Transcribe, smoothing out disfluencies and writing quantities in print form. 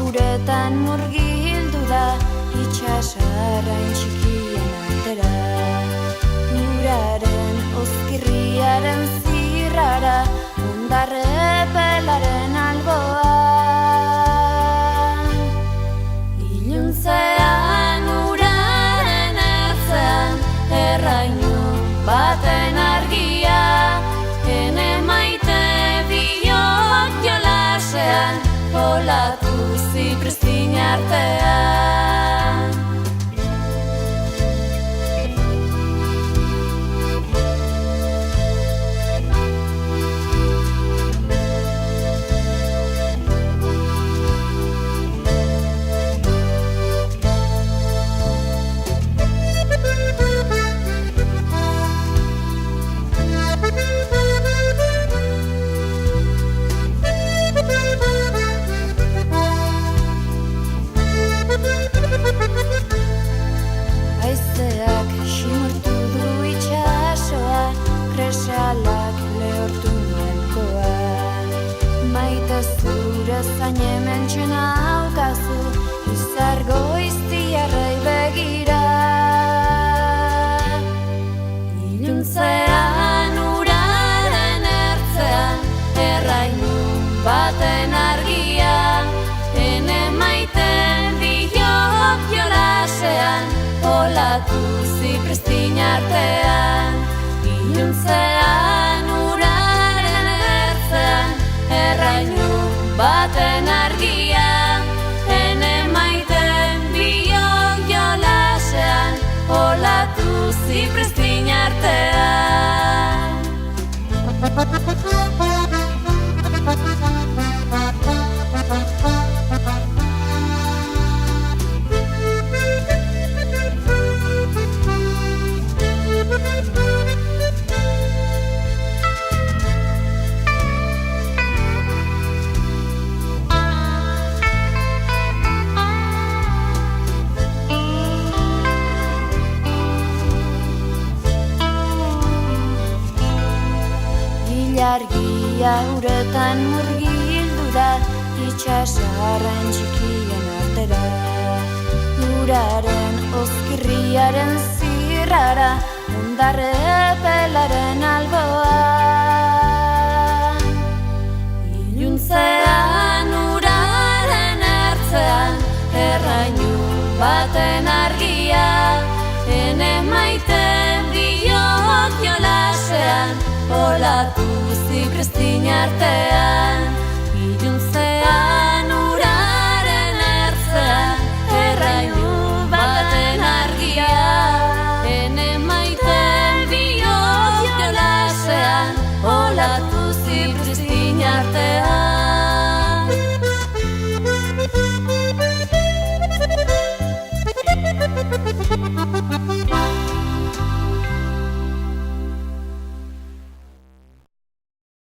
uretan murgildu da itxasarrain txikien artera. Uraren ozkirriaren zirrara, hondarrepelaren alboan. Iluntzean uraren ertzean, errainu baten argia, ene maite biok jolasean, olatu zipristin artean. Haizeak simurtu du itxasoa, kresalak lehortu malkoa. Maite zure zain hementxen aukazu, izargo iztiarrei begira. Iluntzean uraren ertzean, errainu baten argia, ene maiten biok jolasean, olatu zipristin artean. Iluntzean uraren ertzean, errainu baten argia, ene maiten biok jolasean, olatu zipristin artean. Ilargia uretan murgildu da itxasarrain txikien artera. Uraren ozkirriaren zirrara, hondarrepelaren alboan. Iluntzean uraren ertzean, errainu baten argia, ene maiten biok jolasean, olatu zipristin artean.